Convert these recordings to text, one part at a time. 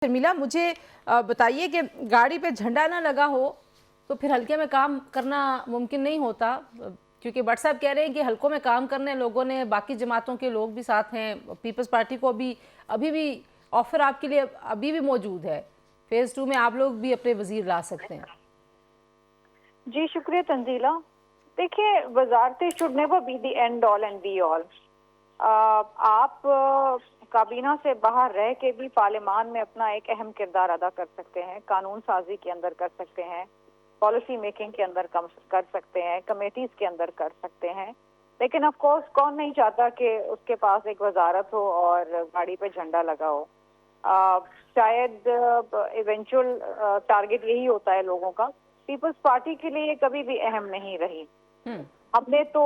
शर्मिला, मुझे बताइए कि गाड़ी पे झंडा ना लगा हो तो फिर हल्के में काम करना मुमकिन नहीं होता, क्योंकि भट्ट साहब कह रहे हैं कि हल्कों में काम करने लोगों ने, बाकी जमातों के लोग भी साथ हैं, पीपल्स पार्टी को अभी भी ऑफर आपके लिए अभी भी मौजूद है। फेज़ 2 में आप लोग भी अपने वजीर ला सकते हैं। जी शुक्रिया तंजीला। देखिए, वजारतें should never be the end all and be all. आप काबीना से बाहर रह के भी पार्लियामान में अपना एक अहम किरदार अदा कर सकते हैं, कानून साजी के अंदर कर सकते हैं, पॉलिसी मेकिंग के अंदर कर सकते हैं, कमेटीज के अंदर कर सकते हैं। लेकिन ऑफ कोर्स कौन नहीं चाहता कि उसके पास एक वजारत हो और गाड़ी पे झंडा लगा हो। शायद इवेंचुअल टारगेट यही होता है लोगों का। पीपल्स पार्टी के लिए कभी भी अहम नहीं रही। हमने तो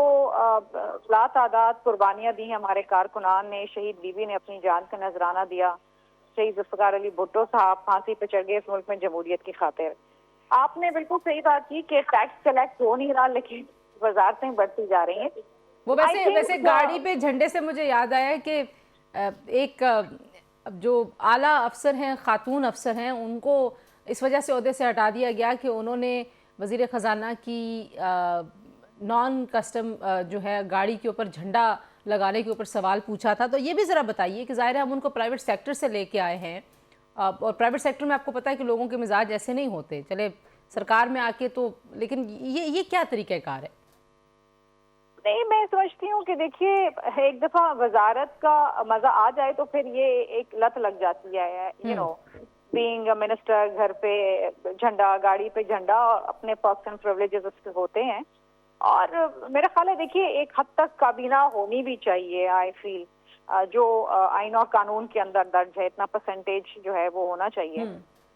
लातादाद कुर्बानियां दी, हमारे कारकुनान ने, शहीद बीबी ने अपनी जान का नजराना दिया, शहीद जुल्फ़िकार अली भुट्टो साहब फांसी पे चढ़ गए इस मुल्क में जमहूरियत की खातिर। आपने बिल्कुल सही बात की कि टैक्स कलेक्ट हो नहीं रहा, लेकिन वजारतें बढ़ती जा रही हैं। वो वैसे गाड़ी पे झंडे से मुझे याद आया कि एक जो आला अफसर हैं, खातून अफसर हैं, उनको इस वजह से ओहदे से हटा दिया गया कि उन्होंने वज़ीर ख़जाना की नॉन कस्टम जो है गाड़ी के ऊपर झंडा लगाने के ऊपर सवाल पूछा था। तो ये भी ज़रा बताइए कि ज़ाहिर है हम उनको प्राइवेट सेक्टर से लेके आए हैं, और प्राइवेट सेक्टर में आपको पता है कि लोगों के मिजाज ऐसे नहीं होते, चले सरकार में आके तो, लेकिन ये क्या तरीक़ाकार है? नहीं, मैं समझती हूँ कि देखिए, एक दफा वजारत का मजा आ जाए तो फिर ये एक लत लग जाती है। You know, being a minister, घर पे झंडा, गाड़ी पे झंडा, अपने पर्क्स एंड प्रिविलेजेस उसके होते हैं। और मेरा ख्याल है, देखिए, एक हद तक काबीना होनी भी चाहिए। आई फील जो आईन और कानून के अंदर दर्ज है, इतना परसेंटेज जो है वो होना चाहिए।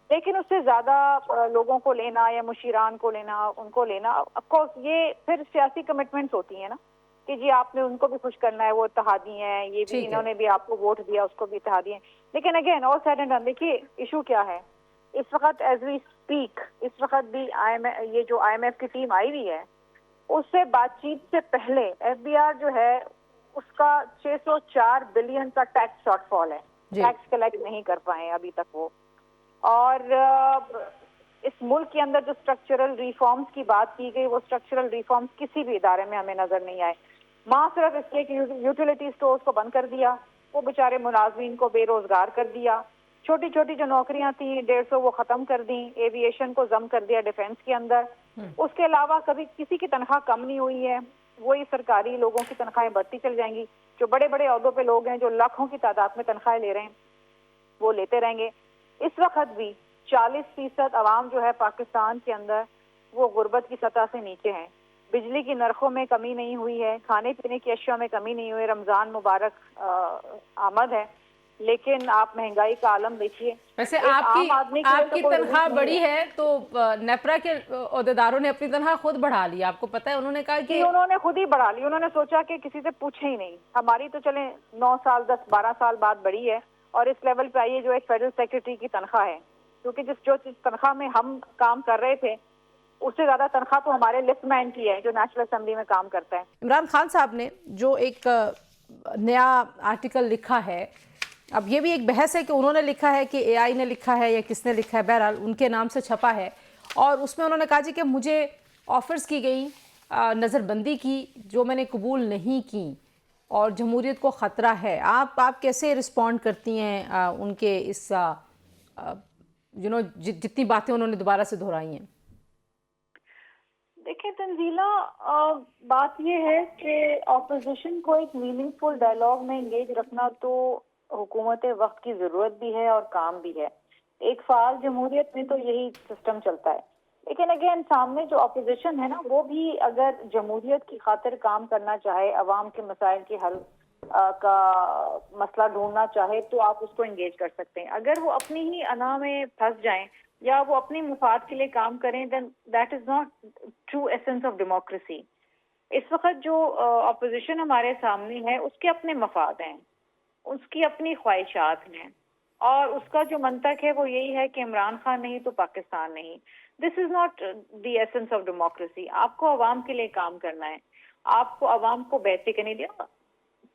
लेकिन उससे ज्यादा लोगों को लेना या मुशीरान को लेना, उनको लेना, ऑफ कोर्स ये फिर सियासी कमिटमेंट्स होती है ना, कि जी आपने उनको भी खुश करना है, वो इत्तेहादी हैं, ये भी, इन्होंने भी आपको वोट दिया, उसको भी इत्तेहादी हैं। लेकिन again all said and done, देखिए इशू क्या है इस वक्त एज वी स्पीक, इस वक्त भी ये जो IMF की टीम आई हुई है, उससे बातचीत से पहले FBR जो है उसका 604 बिलियन का टैक्स शॉर्टफॉल है, टैक्स कलेक्ट नहीं कर पाए अभी तक वो। और इस मुल्क के अंदर जो स्ट्रक्चरल रिफॉर्म्स की बात की गई, वो स्ट्रक्चरल रिफॉर्म्स किसी भी इदारे में हमें नजर नहीं आए। माँ सिर्फ इसलिए कि यूटिलिटी स्टोर्स को बंद कर दिया, वो बेचारे मुलाजमीन को बेरोजगार कर दिया, छोटी छोटी जो नौकरियां थी 150 वो खत्म कर दी, एविएशन को जम कर दिया डिफेंस के अंदर। उसके अलावा कभी किसी की तनख्वाह कम नहीं हुई है, वही सरकारी लोगों की तनख्वाहें बढ़ती चल जाएंगी। जो बड़े बड़े ओहदों पे लोग हैं, जो लाखों की तादाद में तनख्वाहें ले रहे हैं, वो लेते रहेंगे। इस वक्त भी 40% अवाम जो है पाकिस्तान के अंदर वो गुर्बत की सतह से नीचे है। बिजली की नरखों में कमी नहीं हुई है, खाने पीने की अशिया में कमी नहीं हुई। रमजान मुबारक आमद है, लेकिन आप महंगाई का आलम देखिए। वैसे आपकी तनख्वाह बढ़ी है तो नेपरा के ओहदेदारों ने अपनी तनख्वाह खुद बढ़ा ली, आपको पता है? उन्होंने कहा कि उन्होंने खुद ही बढ़ा ली। उन्होंने सोचा कि किसी से पूछे ही नहीं। हमारी तो चले 9 साल 10-12 साल बाद बढ़ी है, और इस लेवल पे आई है जो एक फेडरल सेक्रेटरी की तनख्वाह है, क्योंकि जो तनख्वाह में हम काम कर रहे थे उससे ज्यादा तनख्वाह तो हमारे लिफ्टमैन की है जो नेशनल असेंबली में काम करता है। इमरान खान साहब ने जो एक नया आर्टिकल लिखा है, अब ये भी एक बहस है कि उन्होंने लिखा है कि AI ने लिखा है या किसने लिखा है, बहरहाल उनके नाम से छपा है, और उसमें उन्होंने कहा जी कि मुझे ऑफर्स की गई नज़रबंदी की जो मैंने कबूल नहीं की और जमहूरियत को ख़तरा है। आप कैसे रिस्पॉन्ड करती हैं उनके इस जितनी बातें उन्होंने दोबारा से दोहराई हैं? देखिए तंजीला, बात यह है कि ऑपोजिशन को एक मीनिंगफुल डायलॉग में एंगेज रखना तो हुकूमत वक्त की जरूरत भी है और काम भी है। एक फाल जमहूरियत में तो यही सिस्टम चलता है। लेकिन अगेन सामने जो ऑपोजिशन है ना, वो भी अगर जमहूरियत की खातिर काम करना चाहे, अवाम के मसाइल के हल का मसला ढूंढना चाहे, तो आप उसको एंगेज कर सकते हैं। अगर वो अपनी ही अना में फंस जाएं या वो अपनी मुफाद के लिए काम करें, then that is not true essence of democracy. इस वक्त जो ऑपोजिशन हमारे सामने है, उसके अपने मफाद हैं, उसकी अपनी ख्वाहिशात हैं, और उसका जो मंतक है वो यही है कि इमरान खान नहीं तो पाकिस्तान नहीं। This is not the essence of democracy. आपको अवाम के लिए काम करना है, आपको अवाम को बेहतर करने दिया।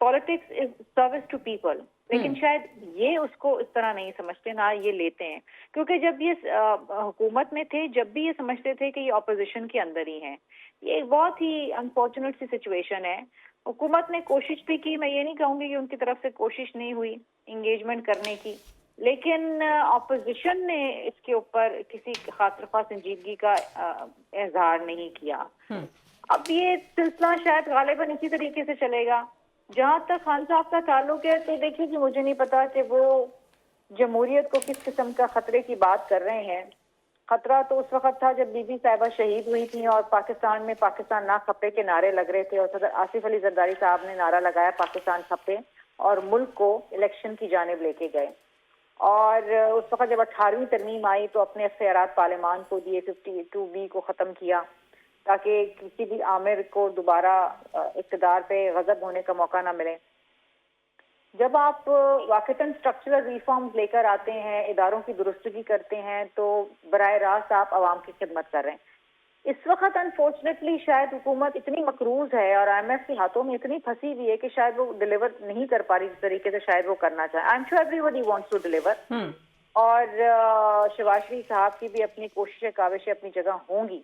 Politics is service to people. لیکن شاید یہ اس کو اس طرح نہیں سمجھتے، نہ یہ لیتے ہیں، کیونکہ جب یہ حکومت میں تھے جب بھی یہ سمجھتے تھے کہ یہ اپوزیشن کے اندر ہی ہیں. یہ ایک بہت ہی انفارچونیٹ سی سچویشن ہے. حکومت نے کوشش بھی کی، میں یہ نہیں کہوں گی کہ ان کی طرف سے کوشش نہیں ہوئی انگیجمنٹ کرنے کی، لیکن اپوزیشن نے اس کے اوپر کسی خاطر خواہ سنجیدگی کا اظہار نہیں کیا. اب یہ سلسلہ شاید غالباً اسی طریقے سے چلے گا. جہاں تک خان صاحب کا تعلق ہے تو دیکھیے کہ مجھے نہیں پتا کہ وہ جمہوریت کو کس قسم کا خطرے کی بات کر رہے ہیں. خطرہ تو اس وقت تھا جب بی بی صاحبہ شہید ہوئی تھیں اور پاکستان میں پاکستان نہ کھپے کے نعرے لگ رہے تھے، اور صدر آصف علی زرداری صاحب نے نعرہ لگایا پاکستان کھپے، اور ملک کو الیکشن کی جانب لے کے گئے. اور اس وقت جب 18ویں ترمیم آئی تو اپنے اختیارات پارلیمان کو دیے، 52B کو ختم کیا تاکہ کسی بھی آمر کو دوبارہ اقتدار پہ غضب ہونے کا موقع نہ ملے. جب آپ واقعتاً اسٹرکچرل ریفارمز لے کر آتے ہیں، اداروں کی درستگی کرتے ہیں، تو براہ راست آپ عوام کی خدمت کر رہے ہیں. اس وقت انفارچونیٹلی شاید حکومت اتنی مقروض ہے اور IMF کے ہاتھوں میں اتنی پھنسی ہوئی ہے کہ شاید وہ ڈیلیور نہیں کر پا رہی جس طریقے سے شاید وہ کرنا چاہے. I am sure everybody wants to deliver, اور شہباز شریف صاحب کی بھی اپنی کوششیں کاوشیں اپنی جگہ ہوں گی،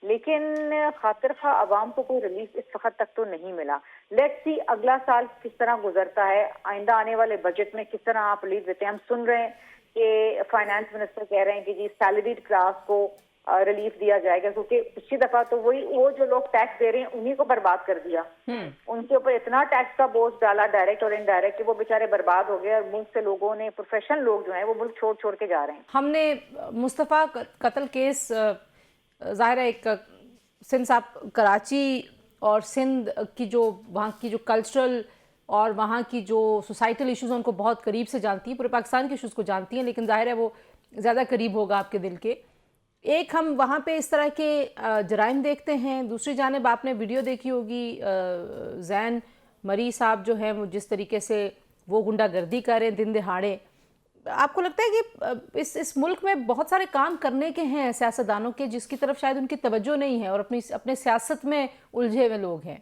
لیکن خاطر خواہ عوام کو کوئی ریلیف اس وقت تک تو نہیں ملا. لیٹس سی اگلا سال کس طرح گزرتا ہے، آئندہ آنے والے بجٹ میں کس طرح آپ لیڈ دیتے ہیں. ہم سن رہے ہیں کہ فائنانس منسٹر کہہ رہے ہیں کہ جی سیلریڈ کلاس کو ریلیف دیا جائے گا، کیونکہ پچھلی دفعہ تو وہ جو لوگ ٹیکس دے رہے ہیں انہی کو برباد کر دیا. ان کے اوپر اتنا ٹیکس کا بوجھ ڈالا ڈائریکٹ اور انڈائریکٹ کہ وہ بیچارے برباد ہو گئے، اور ملک سے لوگوں نے پروفیشنل لوگ جو ہیں وہ ملک چھوڑ چھوڑ کے جا رہے ہیں. ہم نے مصطفیٰ قتل کیس، ظاہر ہے ایک سندھ صاحب کراچی اور سندھ کی جو وہاں کی جو کلچرل اور وہاں کی جو سوسائٹل ایشوز ہیں ان کو بہت قریب سے جانتی ہیں، پورے پاکستان کے ایشوز کو جانتی ہیں، لیکن ظاہر ہے وہ زیادہ قریب ہوگا آپ کے دل کے. ایک ہم وہاں پہ اس طرح کے جرائم دیکھتے ہیں، دوسری جانب آپ نے ویڈیو دیکھی ہوگی زین مری صاحب جو ہیں وہ جس طریقے سے وہ غنڈہ گردی کر رہے ہیں دن دہاڑے. آپ کو لگتا ہے کہ اس ملک میں بہت سارے کام کرنے کے ہیں سیاستدانوں کے جس کی طرف شاید ان کی توجہ نہیں ہے اور اپنے سیاست میں الجھے ہوئے لوگ ہیں؟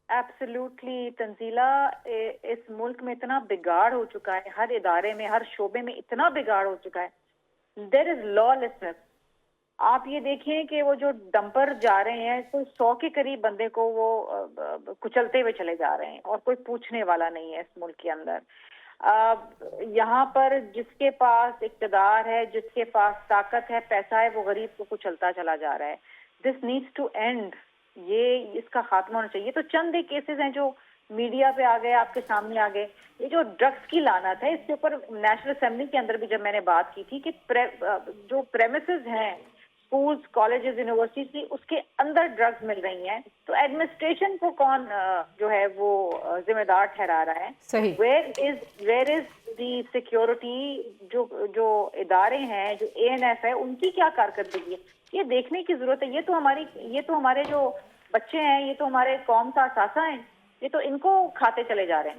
ایبسلیوٹلی تنزیلہ، اس ملک میں اتنا بگاڑ ہو چکا ہے، ہر ادارے میں ہر شعبے میں اتنا بگاڑ ہو چکا ہے. دیر از لا لیسنس. آپ یہ دیکھیں کہ وہ جو ڈمپر جا رہے ہیں کوئی 100 کے قریب بندے کو وہ کچلتے ہوئے چلے جا رہے ہیں، اور کوئی پوچھنے والا نہیں ہے اس ملک کے اندر. یہاں پر جس کے پاس اقتدار ہے، جس کے پاس طاقت ہے، پیسہ ہے، وہ غریب کو کچلتا چلا جا رہا ہے. This needs to end. یہ اس کا خاتمہ ہونا چاہیے. تو چند ایک کیسز ہیں جو میڈیا پہ آ گئے، آپ کے سامنے آ گئے. یہ جو ڈرگس کی لعنت ہے، اس کے اوپر نیشنل اسمبلی کے اندر بھی جب میں نے بات کی تھی کہ جو پریمیسز ہیں اسکولز، کالجز، یونیورسٹیز، اس کے اندر ڈرگز مل رہی ہیں، تو ایڈمنسٹریشن کو کون جو ہے وہ ذمہ دار ٹھہرا رہا ہے؟ صحیح. Where is the security? جو ادارے ہیں، جو ANF ہے، ان کی کیا کارکردگی ہے، یہ دیکھنے کی ضرورت ہے. یہ تو ہمارے جو بچے ہیں، یہ تو ہمارے قوم کا اثاثہ ہیں، یہ تو ان کو کھاتے چلے جا رہے ہیں.